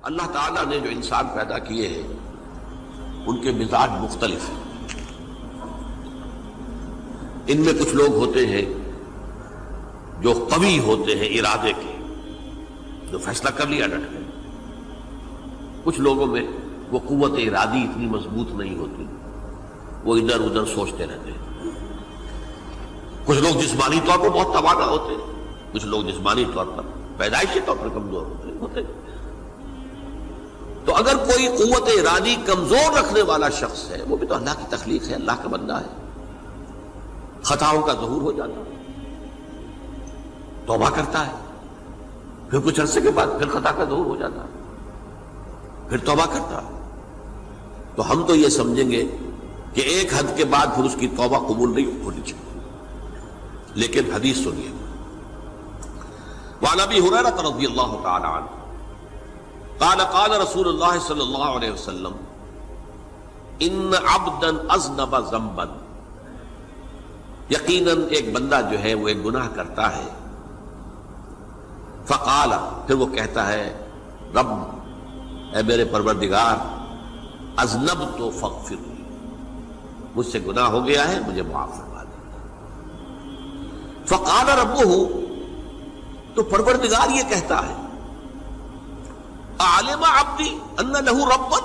اللہ تعالیٰ نے جو انسان پیدا کیے ہیں ان کے مزاج مختلف ہیں. ان میں کچھ لوگ ہوتے ہیں جو قوی ہوتے ہیں ارادے کے، جو فیصلہ کر لیا ڈٹ گئے. کچھ لوگوں میں وہ قوت ارادی اتنی مضبوط نہیں ہوتی، وہ ادھر ادھر سوچتے رہتے ہیں. کچھ لوگ جسمانی طور پر بہت توانا ہوتے ہیں، کچھ لوگ جسمانی طور پر پیدائشی طور پر کمزور ہوتے ہیں. تو اگر کوئی قوت ارادی کمزور رکھنے والا شخص ہے، وہ بھی تو اللہ کی تخلیق ہے، اللہ کا بندہ ہے. خطاؤں کا ظہور ہو جاتا ہے، توبہ کرتا ہے، پھر کچھ عرصے کے بعد پھر خطا کا ظہور ہو جاتا ہے، پھر توبہ کرتا ہے. تو ہم تو یہ سمجھیں گے کہ ایک حد کے بعد پھر اس کی توبہ قبول نہیں ہونی چاہیے. لیکن حدیث سنیے. وعن ابی ہریرہ رضی اللہ تعالی عنہ قال قال رسول اللہ صلی اللہ علیہ وسلم ان عبدا اذنب ذنبا، یقیناً ایک بندہ جو ہے وہ ایک گناہ کرتا ہے. فقال، پھر وہ کہتا ہے رب، اے میرے پروردگار، اذنبت فاغفر لی، مجھ سے گناہ ہو گیا ہے، مجھے معاف فرما دے. فقال ربہ، تو پروردگار یہ کہتا ہے اعلم عبدی ان لہ ربا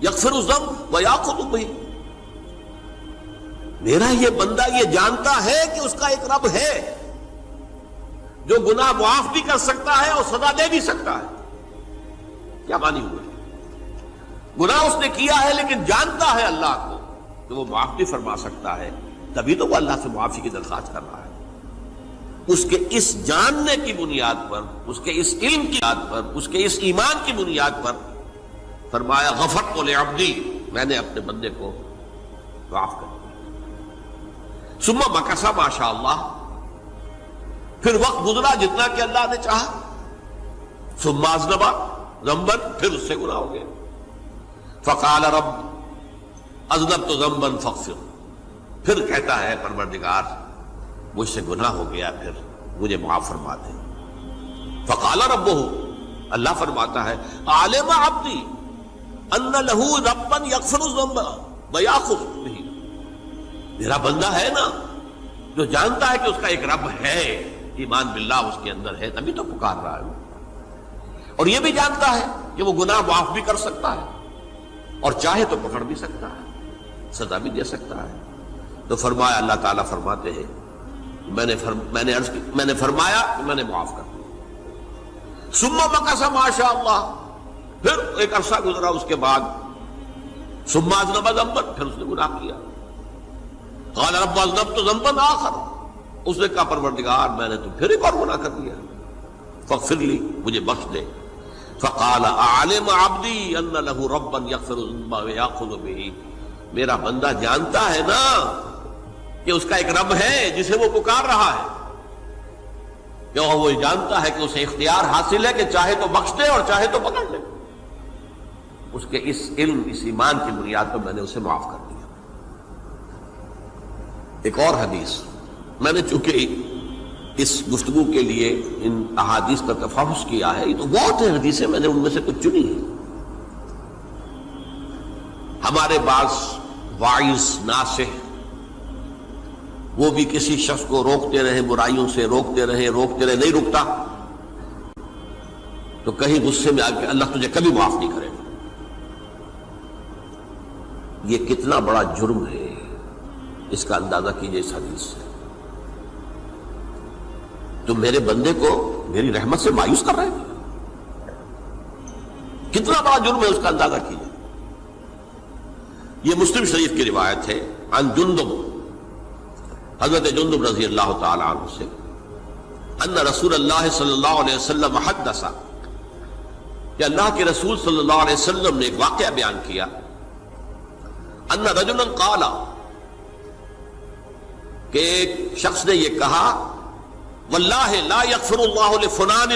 یغفر الذنب ویأخذ بہ، میرا یہ بندہ یہ جانتا ہے کہ اس کا ایک رب ہے جو گناہ معاف بھی کر سکتا ہے اور سزا دے بھی سکتا ہے. کیا معنی ہوئے؟ گناہ اس نے کیا ہے لیکن جانتا ہے اللہ کو کہ وہ معاف بھی فرما سکتا ہے، تبھی تو وہ اللہ سے معافی کی درخواست کر رہا ہے. اس کے اس جاننے کی بنیاد پر، اس کے اس علم کی بنیاد پر، اس کے اس ایمان کی بنیاد پر فرمایا غفرت لعبدی، میں نے اپنے بندے کو معاف کر دیا. ثم مکث ما شاء اللہ، پھر وقت گزرا جتنا کہ اللہ نے چاہا. ثم اذنب ذنبا، پھر اس سے گناہ ہو گیا. فقال رب اذنبت ذنبا فاغفر، پھر کہتا ہے پروردگار مجھ سے گناہ ہو گیا، پھر مجھے معاف فرما دے. فقال ربہ، اللہ فرماتا ہے عالم عبدی ان لہ ربا یغفر الذنب ویأخذ بہ، میرا بندہ ہے نا جو جانتا ہے کہ اس کا ایک رب ہے، ایمان باللہ اس کے اندر ہے، تبھی تو پکار رہا ہے. اور یہ بھی جانتا ہے کہ وہ گناہ معاف بھی کر سکتا ہے اور چاہے تو پکڑ بھی سکتا ہے، سزا بھی دے سکتا ہے. تو فرمایا، اللہ تعالیٰ فرماتے ہیں میں نے فرمایا کہ میں نے معاف کر دیا. ثم مکث ما شاء اللہ، پھر ایک عرصہ گزرا اس کے بعد. ثم اذنب ذنبا، پھر اس نے گناہ کیا. قال رب اذنبت ذنبا آخر، اس نے کہا پروردگار میں نے تو پھر ایک اور گناہ کر دیا، فاغفر لی، مجھے بخش دے. فقال اعلم عبدی ان لہ ربا یغفر الذنب ویأخذ بہ، میرا بندہ جانتا ہے نا کہ اس کا ایک رب ہے جسے وہ پکار رہا ہے، کہ وہ جانتا ہے کہ اسے اختیار حاصل ہے کہ چاہے تو بخش دے اور چاہے تو پکڑ لے. اس کے اس علم، اس ایمان کی بنیاد پر میں نے اسے معاف کر دیا. ایک اور حدیث، میں نے چونکہ اس گفتگو کے لیے ان احادیث کا تفحص کیا ہے، یہ تو بہت ہیں حدیثیں، میں نے ان میں سے کچھ چنی ہیں. ہمارے بعض واعظ ناصح وہ بھی کسی شخص کو روکتے رہے، برائیوں سے روکتے رہے، نہیں رکتا تو کہیں غصے میں آ کے اللہ تجھے کبھی معاف نہیں کرے گا. یہ کتنا بڑا جرم ہے، اس کا اندازہ کیجئے اس حدیث سے. تم میرے بندے کو میری رحمت سے مایوس کر رہے ہیں، کتنا بڑا جرم ہے، اس کا اندازہ کیجئے. یہ مسلم شریف کی روایت ہے عن جندب، حضرت جندب رضی اللہ تعالی عنہ سے، ان رسول اللہ صلی اللہ علیہ وسلم حدث، کہ اللہ کے رسول صلی اللہ علیہ وسلم نے ایک واقعہ بیان کیا. ان رجلا قال، کہ ایک شخص نے یہ کہا واللہ لا یغفر اللہ لفلان،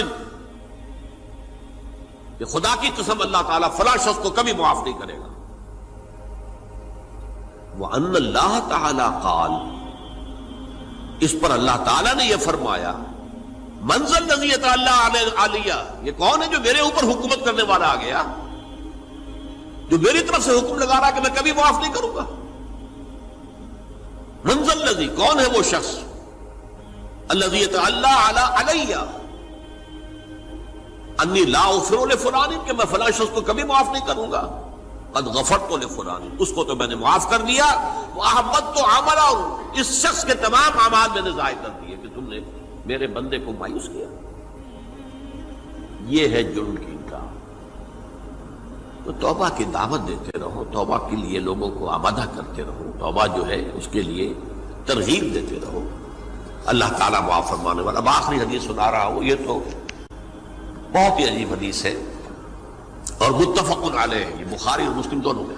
کہ خدا کی قسم اللہ تعالیٰ فلاں شخص کو کبھی معاف نہیں کرے گا. وَأَنَّ اللَّهَ تَعَالَى قَالَ، اس پر اللہ تعالیٰ نے یہ فرمایا منزل نزیت اللہ علیہ، یہ کون ہے جو میرے اوپر حکومت کرنے والا آ گیا، جو میری طرف سے حکم لگا رہا کہ میں کبھی معاف نہیں کروں گا؟ منزل نزی، کون ہے وہ شخص؟ الذی اللہ علیہ انی لا اغفر لفلان، کہ میں فلاں شخص کو کبھی معاف نہیں کروں گا، قد غفرت لفلان، اس کو تو میں نے معاف کر دیا، واحبطت عملہ، اس شخص کے تمام اعمال میں نے ضائع کر دیے کہ تم نے میرے بندے کو مایوس کیا۔ یہ ہے جرم کی انکار۔ تو توبہ کی دعوت دیتے رہو، توبہ کے لیے لوگوں کو آمادہ کرتے رہو، توبہ جو ہے اس کے لیے ترغیب دیتے رہو، اللہ تعالیٰ معاف فرمانے والا۔ اب آخری حدیث سنا رہا ہوں، یہ تو بہت ہی عجیب حدیث ہے اور متفق علیہ، یہ بخاری اور مسلم دونوں میں۔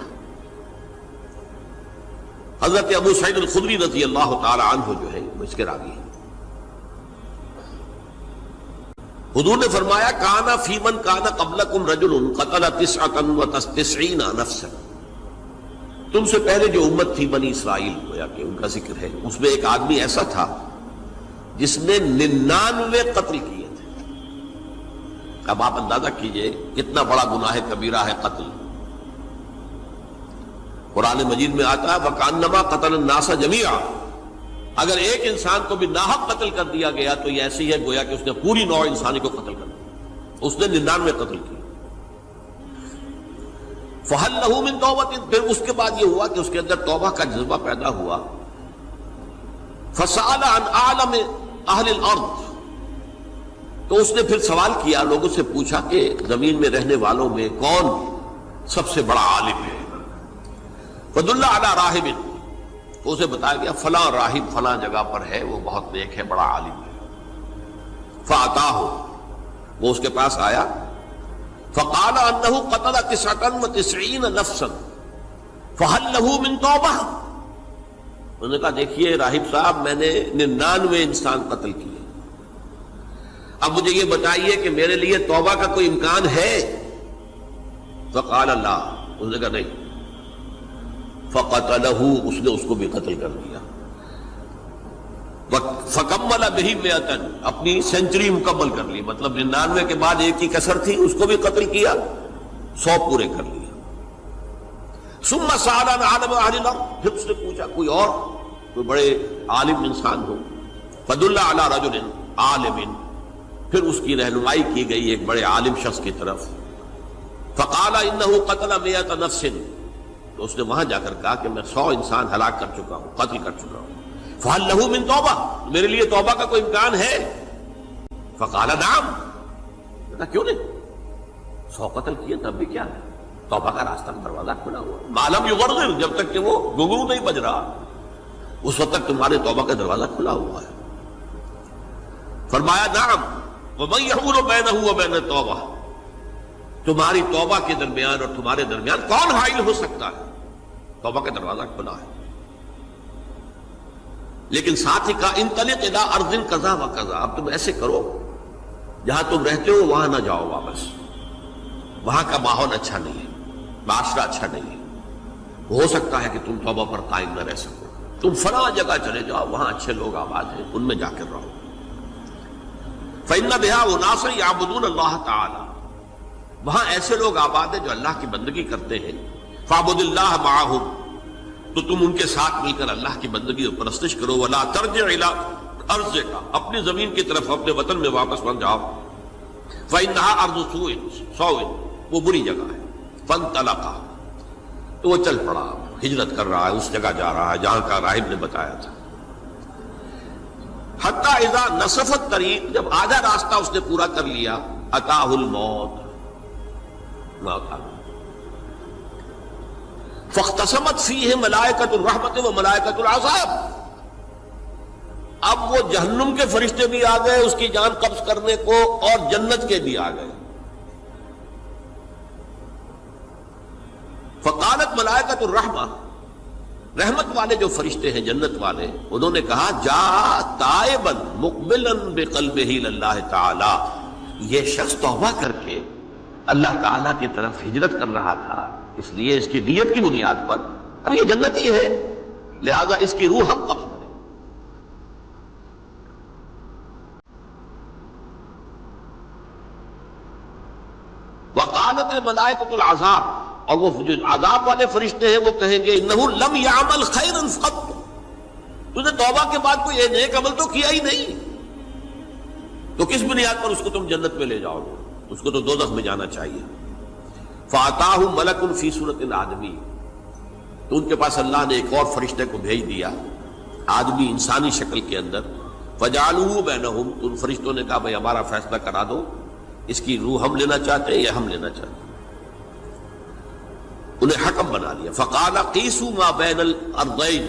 حضرت ابو سعید الخدری رضی اللہ تعالی عنہ جو ہے وہ اس کے راوی ہیں۔ حضور نے فرمایا کانا فی من کانا قبلکم رجل قتل 99 نفسا، تم سے پہلے جو امت تھی بنی اسرائیل، گویا کہ ان کا ذکر ہے، اس میں ایک آدمی ایسا تھا جس نے 99 قتل کیے تھے۔ اب آپ اندازہ کیجئے کتنا بڑا گناہ کبیرہ ہے قتل۔ قرآن مجید میں آتا ہے وَكَأَنَّمَا قَتَلَ النَّاسَ جَمِيعًا، اگر ایک انسان کو بھی ناحق قتل کر دیا گیا تو یہ ایسی ہے گویا کہ اس نے پوری نوع انسانی کو قتل کر دیا، اس نے 99 قتل کیے۔ فَهَلْ لَهُ مِن تَوْبَةٍ، پھر اس کے بعد یہ ہوا کہ اس کے اندر توبہ کا جذبہ پیدا ہوا۔ فَسَأَلَ عَنْ أَعْلَمِ أَهْلِ الْأَرْضِ، تو اس نے پھر سوال کیا، لوگوں سے پوچھا کہ زمین میں رہنے والوں میں کون سب سے بڑا عالم ہے؟ فَدُلَّ عَلَى رَاهِبٍ، تو اسے بتایا گیا فلاں راہب فلاں جگہ پر ہے، وہ بہت نیک ہے، بڑا عالم ہے۔ فَأَتَاهُ، وہ اس کے پاس آیا، فَقَالَ أَنَّهُ قَتَلَ 99 نَفْسًا فَهَلْ لَهُ مِن تَوْبَةٍ، انہوں نے کہا دیکھیے راہب صاحب، میں نے 99 انسان قتل کیے، اب مجھے یہ بتائیے کہ میرے لیے توبہ کا کوئی امکان ہے؟ فقال لا، اس نے کہا نہیں۔ فقتلہ، اس نے اس کو بھی قتل کر دیا۔ فکمل بہ 100، اپنی سینچری مکمل کر لی، مطلب 99 کے بعد ایک کی کسر تھی، اس کو بھی قتل کیا، 100 پورے کر لیا۔ ثم سأل عن عالم اہل الارض، پھر اس نے پوچھا کوئی اور کوئی بڑے عالم انسان ہو۔ فدل علی رجل عالم، پھر اس کی رہنمائی کی گئی ایک بڑے عالم شخص کی طرف۔ فقال انہ قتل 100 نفس، تو اس نے وہاں جا کر کہا کہ میں 100 انسان ہلاک کر چکا ہوں، قتل کر چکا ہوں۔ فہل لہ من توبہ، میرے لیے توبہ کا کوئی امکان ہے؟ فقال نعم، کہا کیوں نہیں، 100 قتل کیے تب بھی کیا ہے، توبہ کا راستہ دروازہ کھلا ہوا، ما لم یغرغر، جب تک کہ وہ گھنگرو نہیں بج رہا اس وقت تک تمہارے توبہ کا دروازہ کھلا ہوا ہے۔ فرمایا نعم، ومن یحول بینہ وبین التوبہ، تمہاری توبہ کے درمیان اور تمہارے درمیان کون حائل ہو سکتا ہے، توبہ کا دروازہ کھلا ہے۔ لیکن ساتھ ہی کہا انطلق الی ارض کذا و کذا، اب تم ایسے کرو جہاں تم رہتے ہو وہاں نہ جاؤ واپس، وہاں کا ماحول اچھا نہیں ہے، معاشرہ اچھا نہیں ہے، ہو سکتا ہے کہ تم توبہ پر قائم نہ رہ سکو، تم فلاں جگہ چلے جاؤ، وہاں اچھے لوگ آباد ہیں، ان میں جا کر رہو۔ فإن بها أناسا يعبدون اللہ تعالی، وہاں ایسے لوگ آباد ہیں جو اللہ کی بندگی کرتے ہیں۔ فاعبد اللہ معہم، تو تم ان کے ساتھ مل کر اللہ کی بندگی اور پرستش کرو۔ ولا ترجع الی ارضک، اپنی زمین کی طرف اپنے وطن میں واپس بن جاؤ۔ فإنها ارض سوء، وہ بری جگہ ہے۔ فانطلقا، تو وہ چل پڑا، ہجرت کر رہا ہے، اس جگہ جا رہا ہے جہاں کا راہب نے بتایا تھا۔ حتی اذا نصف الطریق، جب آدھا راستہ اس نے پورا کر لیا، اتاہ الموت، موت آ گئی۔ فاختصمت فیہ ملائکۃ الرحمت و ملائکۃ العذاب، اب وہ جہنم کے فرشتے بھی آ گئے اس کی جان قبض کرنے کو، اور جنت کے بھی آ گئے۔ فقالت ملائکۃ الرحمہ، رحمت والے جو فرشتے ہیں جنت والے، انہوں نے کہا جا تائبا مقبلا بقلبہ اللہ تعالی، یہ شخص توبہ کر کے اللہ تعالیٰ کی طرف ہجرت کر رہا تھا، اس لیے اس کی نیت کی بنیاد پر اب یہ جنتی ہے، لہذا اس کی روح ہم قبض کریں۔ وقالت ملائکۃ العذاب، اور وہ جو عذاب والے فرشتے ہیں وہ کہیں گے انہ لم یعمل خیرا قط، تو نے توبہ کے بعد کوئی نیک عمل تو کیا ہی نہیں، تو کس بنیاد پر اس کو تم جنت میں لے جاؤ گے؟ اس کو تو دوزخ میں جانا چاہیے۔ فاتاہ ملک فی صورت آدمی، تو ان کے پاس اللہ نے ایک اور فرشتے کو بھیج دیا آدمی انسانی شکل کے اندر، فجعلوہ بینہم، تو ان فرشتوں نے کہا بھائی ہمارا فیصلہ کرا دو، اس کی روح ہم لینا چاہتے ہیں یا ہم لینا چاہتے ہیں، انہیں حکم بنا لیا۔ فقال قیسوا ما بین الارضین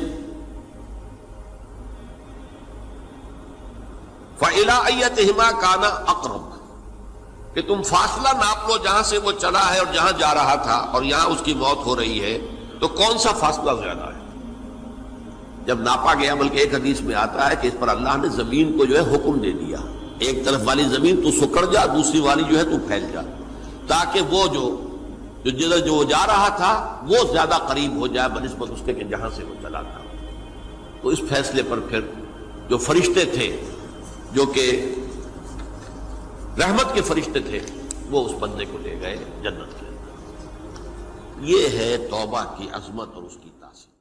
فإلی ایتہما کان اقرب، کہ تم فاصلہ ناپ لو جہاں سے وہ چلا ہے اور جہاں جا رہا تھا اور یہاں اس کی موت ہو رہی ہے، تو کون سا فاصلہ زیادہ ہے؟ جب ناپا گیا، بلکہ ایک حدیث میں آتا ہے کہ اس پر اللہ نے زمین کو جو ہے حکم دے دیا، ایک طرف والی زمین تو سکڑ جا، دوسری والی جو ہے تو پھیل جا، تاکہ وہ جو جدھر جو جا رہا تھا وہ زیادہ قریب ہو جائے بنسبت اس کے کہ جہاں سے وہ چلا تھا۔ تو اس فیصلے پر پھر جو فرشتے تھے جو کہ رحمت کے فرشتے تھے، وہ اس بندے کو لے گئے جنت کے اندر۔ یہ ہے توبہ کی عظمت اور اس کی تاثیر۔